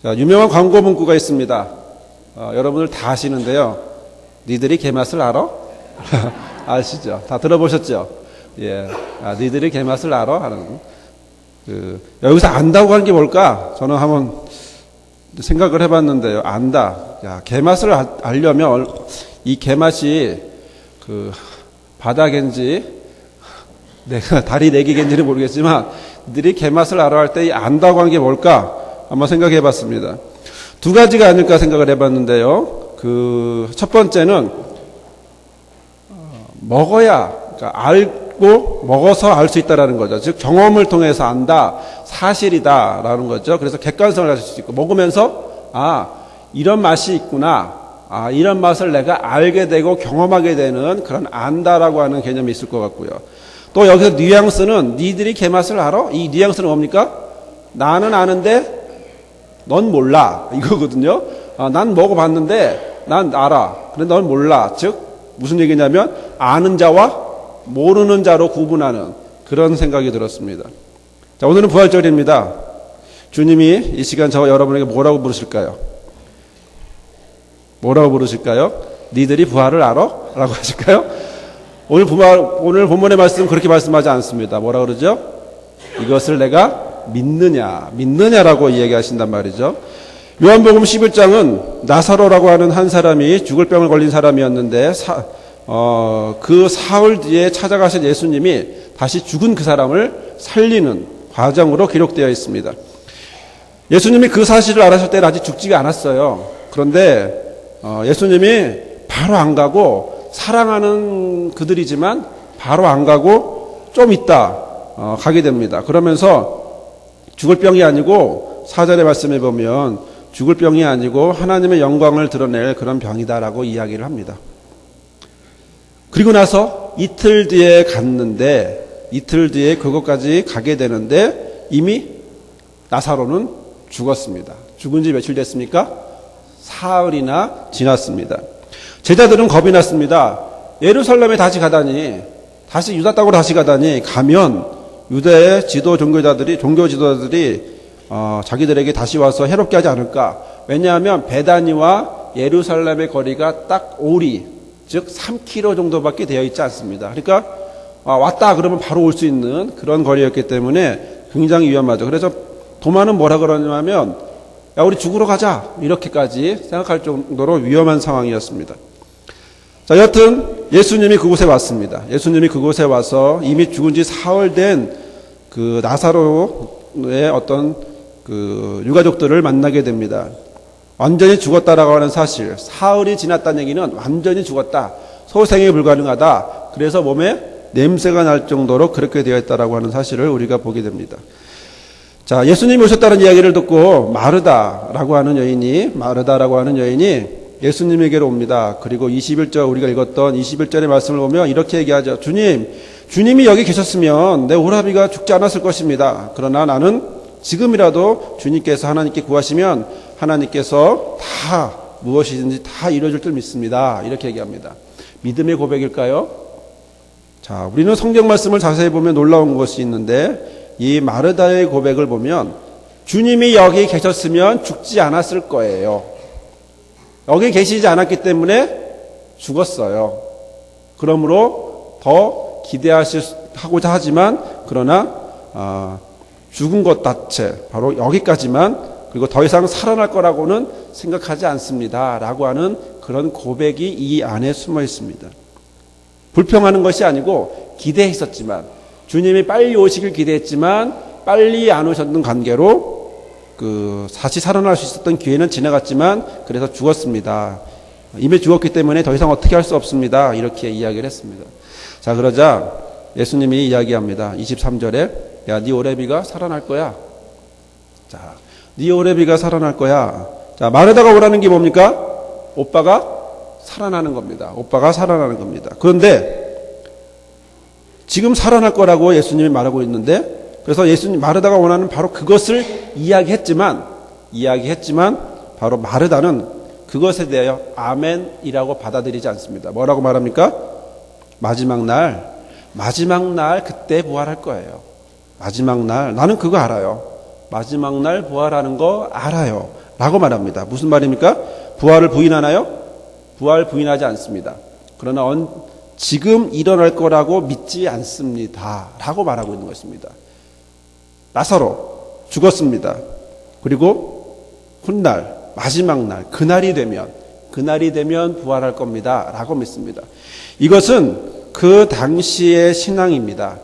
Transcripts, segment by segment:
자, 유명한 광고 문구가 있습니다. 여러분들 다 아시는데요. 니들이 개맛을 알아? 아시죠? 다 들어보셨죠? 예. 니들이 개맛을 알아? 하는. 여기서 안다고 하는 게 뭘까? 저는 한번 생각을 해봤는데요. 안다. 야, 개맛을 알려면 이 개맛이 바닥인지 내가 다리 4개인지는 모르겠지만 니들이 개맛을 알아 할 때 이 안다고 하는 게 뭘까? 한번 생각해 봤습니다. 두 가지가 아닐까 생각을 해봤는데요. 첫 번째는 먹어야, 그러니까 알고 먹어서 알 수 있다라는 거죠. 즉 경험을 통해서 안다, 사실이다라는 거죠. 그래서 객관성을 가질 수 있고 먹으면서 이런 맛이 있구나, 이런 맛을 내가 알게 되고 경험하게 되는 그런 안다라고 하는 개념이 있을 것 같고요. 또 여기서 뉘앙스는 니들이 개맛을 알아? 이 뉘앙스는 뭡니까? 나는 아는데 넌 몰라 이거거든요. 난 먹어봤는데 난 알아. 그런데 넌 몰라. 즉 무슨 얘기냐면 아는 자와 모르는 자로 구분하는 그런 생각이 들었습니다. 자, 오늘은 부활절입니다. 주님이 이 시간 저와 여러분에게 뭐라고 부르실까요? 뭐라고 부르실까요? 니들이 부활을 알아? 라고 하실까요? 오늘 본문의 말씀 그렇게 말씀하지 않습니다. 뭐라 그러죠? 이것을 내가 믿느냐라고 이야기하신단 말이죠. 요한복음 11장은 나사로라고 하는 한 사람이 죽을 병을 걸린 사람이었는데 그 사흘 뒤에 찾아가신 예수님이 다시 죽은 그 사람을 살리는 과정으로 기록되어 있습니다. 예수님이 그 사실을 알았을 때는 아직 죽지가 않았어요. 그런데 예수님이 바로 안 가고 사랑하는 그들이지만 바로 안 가고 좀 있다 가게 됩니다. 그러면서 죽을 병이 아니고 4절의 말씀에 보면 죽을 병이 아니고 하나님의 영광을 드러낼 그런 병이다라고 이야기를 합니다. 그리고 나서 이틀 뒤에 갔는데 이틀 뒤에 그것까지 가게 되는데 이미 나사로는 죽었습니다. 죽은 지 며칠 됐습니까? 사흘이나 지났습니다. 제자들은 겁이 났습니다. 예루살렘에 다시 가다니, 다시 유다 땅으로 다시 가다니, 가면 유대의 종교 지도자들이 자기들에게 다시 와서 해롭게 하지 않을까. 왜냐하면 베다니와 예루살렘의 거리가 딱 오리, 즉 3km 정도밖에 되어 있지 않습니다. 그러니까 왔다 그러면 바로 올 수 있는 그런 거리였기 때문에 굉장히 위험하죠. 그래서 도마는 뭐라 그러냐면 야, 우리 죽으러 가자 이렇게까지 생각할 정도로 위험한 상황이었습니다. 자, 여튼 예수님이 그곳에 왔습니다. 예수님이 그곳에 와서 이미 죽은 지 사흘 된 그 나사로의 어떤 그 유가족들을 만나게 됩니다. 완전히 죽었다라고 하는 사실, 사흘이 지났다는 얘기는 완전히 죽었다, 소생이 불가능하다, 그래서 몸에 냄새가 날 정도로 그렇게 되어 있다라고 하는 사실을 우리가 보게 됩니다. 자, 예수님이 오셨다는 이야기를 듣고 마르다라고 하는 여인이 예수님에게로 옵니다. 그리고 21절 우리가 읽었던 21절의 말씀을 보면 이렇게 얘기하죠. 주님이 여기 계셨으면 내 오라비가 죽지 않았을 것입니다. 그러나 나는 지금이라도 주님께서 하나님께 구하시면 하나님께서 다 무엇이든지 다 이루어질 줄 믿습니다. 이렇게 얘기합니다. 믿음의 고백일까요? 자, 우리는 성경 말씀을 자세히 보면 놀라운 것이 있는데 이 마르다의 고백을 보면 주님이 여기 계셨으면 죽지 않았을 거예요. 여기 계시지 않았기 때문에 죽었어요. 그러므로 더 기대하고자 하지만 그러나 죽은 것 자체 바로 여기까지만, 그리고 더 이상 살아날 거라고는 생각하지 않습니다 라고 하는 그런 고백이 이 안에 숨어 있습니다. 불평하는 것이 아니고 기대했었지만, 주님이 빨리 오시길 기대했지만 빨리 안 오셨던 관계로 다시 살아날 수 있었던 기회는 지나갔지만 그래서 죽었습니다. 이미 죽었기 때문에 더 이상 어떻게 할 수 없습니다. 이렇게 이야기를 했습니다. 자, 그러자 예수님이 이야기합니다. 23절에 야, 네 오레비가 살아날 거야. 자, 네 오레비가 살아날 거야. 자, 마르다가 오라는 게 뭡니까? 오빠가 살아나는 겁니다. 오빠가 살아나는 겁니다. 그런데 지금 살아날 거라고 예수님이 말하고 있는데, 그래서 마르다가 원하는 바로 그것을 이야기했지만 바로 마르다는 그것에 대하여 아멘이라고 받아들이지 않습니다. 뭐라고 말합니까? 마지막 날 그때 부활할 거예요. 마지막 날, 나는 그거 알아요. 마지막 날 부활하는 거 알아요. 라고 말합니다. 무슨 말입니까? 부활을 부인하나요? 부활 부인하지 않습니다. 그러나 지금 일어날 거라고 믿지 않습니다. 라고 말하고 있는 것입니다. 나사로 죽었습니다. 그리고 훗날, 마지막 날, 그날이 되면 부활할 겁니다. 라고 믿습니다. 이것은 그 당시의 신앙입니다.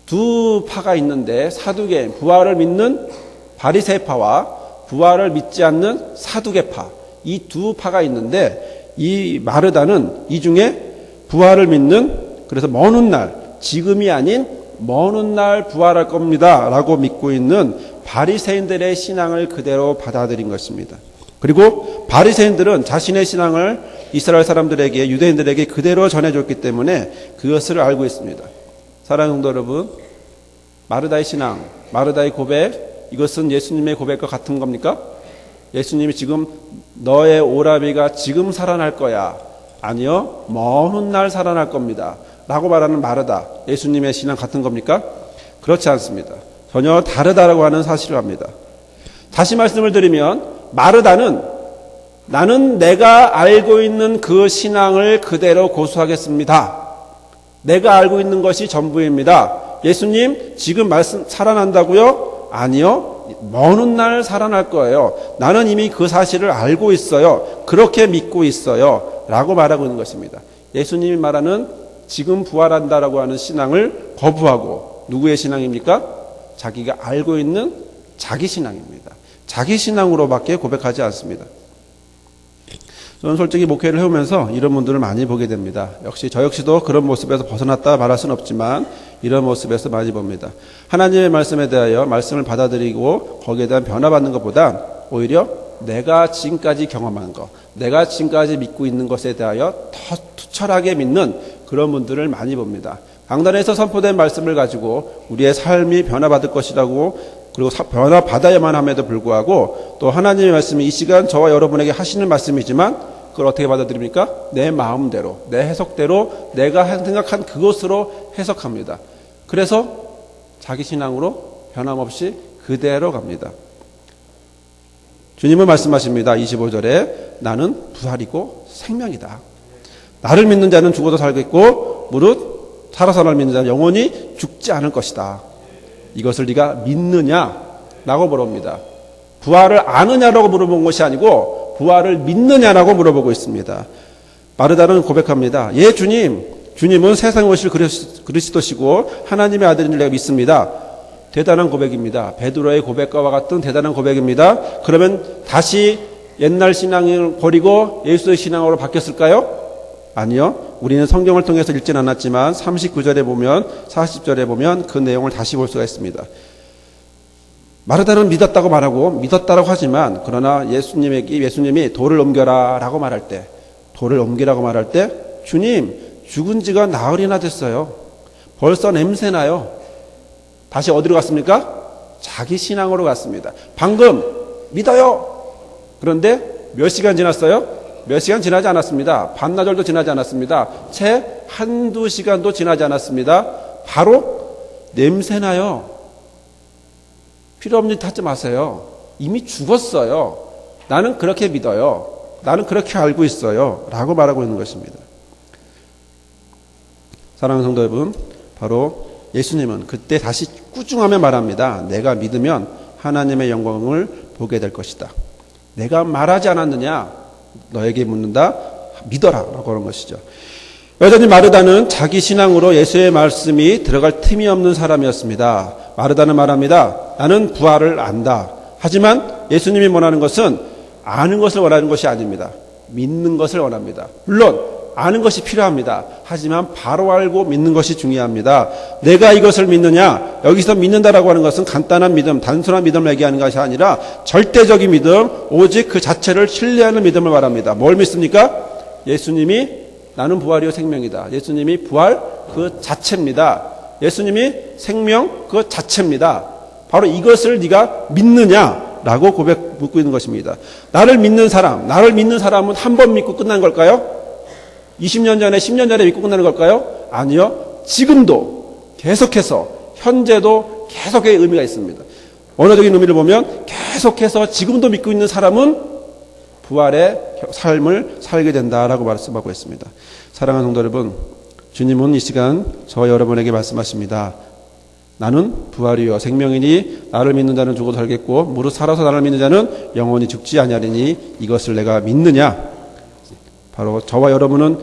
두 파가 있는데 사두개, 부활을 믿는 바리새파와 부활을 믿지 않는 사두개파, 이 두 파가 있는데 이 마르다는 이 중에 부활을 믿는, 그래서 먼 훗날, 지금이 아닌 먼 훗날 부활할 겁니다 라고 믿고 있는 바리새인들의 신앙을 그대로 받아들인 것입니다. 그리고 바리새인들은 자신의 신앙을 이스라엘 사람들에게, 유대인들에게 그대로 전해줬기 때문에 그것을 알고 있습니다. 사랑하는 성도 여러분, 마르다의 신앙, 마르다의 고백, 이것은 예수님의 고백과 같은 겁니까? 예수님이 지금 너의 오라비가 지금 살아날 거야. 아니요, 먼 훗날 살아날 겁니다 라고 말하는 마르다, 예수님의 신앙 같은 겁니까? 그렇지 않습니다. 전혀 다르다라고 하는 사실을 합니다. 다시 말씀을 드리면 마르다는 나는 내가 알고 있는 그 신앙을 그대로 고수하겠습니다. 내가 알고 있는 것이 전부입니다. 예수님 지금 살아난다고요? 아니요. 먼 훗날 살아날 거예요. 나는 이미 그 사실을 알고 있어요. 그렇게 믿고 있어요. 라고 말하고 있는 것입니다. 예수님이 말하는 지금 부활한다라고 하는 신앙을 거부하고 누구의 신앙입니까? 자기가 알고 있는 자기 신앙입니다. 자기 신앙으로밖에 고백하지 않습니다. 저는 솔직히 목회를 해오면서 이런 분들을 많이 보게 됩니다. 역시 저 역시도 그런 모습에서 벗어났다 말할 수는 없지만 이런 모습에서 많이 봅니다. 하나님의 말씀에 대하여 말씀을 받아들이고 거기에 대한 변화받는 것보다 오히려 내가 지금까지 경험한 것, 내가 지금까지 믿고 있는 것에 대하여 더 투철하게 믿는 그런 분들을 많이 봅니다. 강단에서 선포된 말씀을 가지고 우리의 삶이 변화받을 것이라고, 그리고 변화받아야만 함에도 불구하고 또 하나님의 말씀이 이 시간 저와 여러분에게 하시는 말씀이지만 그걸 어떻게 받아들입니까? 내 마음대로, 내 해석대로, 내가 생각한 그것으로 해석합니다. 그래서 자기 신앙으로 변함없이 그대로 갑니다. 주님은 말씀하십니다. 25절에 나는 부활이고 생명이다. 나를 믿는 자는 죽어도 살겠고 무릇 살아서 나를 믿는 자는 영원히 죽지 않을 것이다. 이것을 네가 믿느냐라고 물어봅니다. 부활을 아느냐라고 물어본 것이 아니고 부활을 믿느냐라고 물어보고 있습니다. 마르다는 고백합니다. 예, 주님은 세상에 오실 그리스도시고 하나님의 아들인 줄 내가 믿습니다. 대단한 고백입니다. 베드로의 고백과 같은 대단한 고백입니다. 그러면 다시 옛날 신앙을 버리고 예수의 신앙으로 바뀌었을까요? 아니요. 우리는 성경을 통해서 읽진 않았지만 39절에 보면 40절에 보면 그 내용을 다시 볼 수가 있습니다. 마르다는 믿었다고 말하고 믿었다고 하지만 그러나 예수님이 돌을 옮겨라라고 말할 때, 돌을 옮기라고 말할 때 주님 죽은 지가 나흘이나 됐어요. 벌써 냄새나요. 다시 어디로 갔습니까? 자기 신앙으로 갔습니다. 방금 믿어요. 그런데 몇 시간 지났어요? 몇 시간 지나지 않았습니다. 반나절도 지나지 않았습니다. 채 한두 시간도 지나지 않았습니다. 바로 냄새나요. 필요 없는 짓 하지 마세요. 이미 죽었어요. 나는 그렇게 믿어요. 나는 그렇게 알고 있어요. 라고 말하고 있는 것입니다. 사랑하는 성도 여러분, 바로 예수님은 그때 다시 꾸중하며 말합니다. 내가 믿으면 하나님의 영광을 보게 될 것이다. 내가 말하지 않았느냐? 너에게 묻는다. 믿어라. 라고 하는 것이죠. 여전히 마르다는 자기 신앙으로 예수의 말씀이 들어갈 틈이 없는 사람이었습니다. 마르다는 말합니다. 나는 부활을 안다. 하지만 예수님이 원하는 것은 아는 것을 원하는 것이 아닙니다. 믿는 것을 원합니다. 물론 아는 것이 필요합니다. 하지만 바로 알고 믿는 것이 중요합니다. 내가 이것을 믿느냐? 여기서 믿는다라고 하는 것은 간단한 믿음, 단순한 믿음을 얘기하는 것이 아니라 절대적인 믿음, 오직 그 자체를 신뢰하는 믿음을 말합니다. 뭘 믿습니까? 예수님이 나는 부활이요 생명이다. 예수님이 부활 그 자체입니다. 예수님이 생명 그 자체입니다. 바로 이것을 네가 믿느냐라고 묻고 있는 것입니다. 나를 믿는 사람은 한 번 믿고 끝난 걸까요? 20년 전에 10년 전에 믿고 끝나는 걸까요? 아니요. 지금도 계속해서 현재도 계속의 의미가 있습니다. 언어적인 의미를 보면 계속해서 지금도 믿고 있는 사람은 부활의 삶을 살게 된다라고 말씀하고 있습니다. 사랑하는 성도 여러분, 주님은 이 시간 저와 여러분에게 말씀하십니다. 나는 부활이요 생명이니 나를 믿는 자는 죽어도 살겠고 무릇 살아서 나를 믿는 자는 영원히 죽지 아니하리니 이것을 내가 믿느냐. 바로 저와 여러분은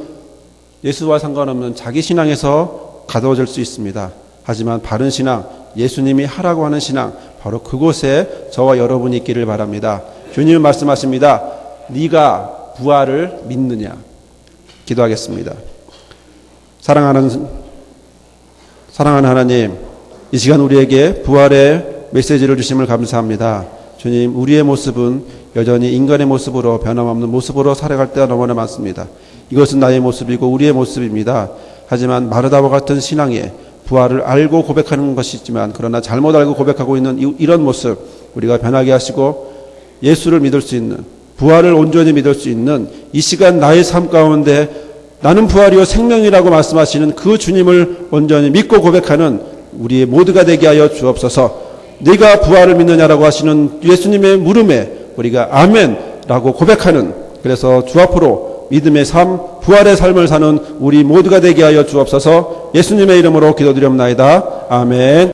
예수와 상관없는 자기 신앙에서 가둬질 수 있습니다. 하지만 바른 신앙, 예수님이 하라고 하는 신앙, 바로 그곳에 저와 여러분이 있기를 바랍니다. 주님은 말씀하십니다. 네가 부활을 믿느냐. 기도하겠습니다. 사랑하는 하나님, 이 시간 우리에게 부활의 메시지를 주심을 감사합니다. 주님, 우리의 모습은 여전히 인간의 모습으로 변함없는 모습으로 살아갈 때가 너무나 많습니다. 이것은 나의 모습이고 우리의 모습입니다. 하지만 마르다와 같은 신앙에 부활을 알고 고백하는 것이 있지만 그러나 잘못 알고 고백하고 있는 이런 모습 우리가 변하게 하시고 예수를 믿을 수 있는, 부활을 온전히 믿을 수 있는 이 시간 나의 삶 가운데 나는 부활이요 생명이라고 말씀하시는 그 주님을 온전히 믿고 고백하는 우리의 모두가 되게 하여 주옵소서. 네가 부활을 믿느냐라고 하시는 예수님의 물음에 우리가 아멘라고 고백하는, 그래서 주 앞으로 믿음의 삶, 부활의 삶을 사는 우리 모두가 되게 하여 주옵소서. 예수님의 이름으로 기도드립니다. 아멘.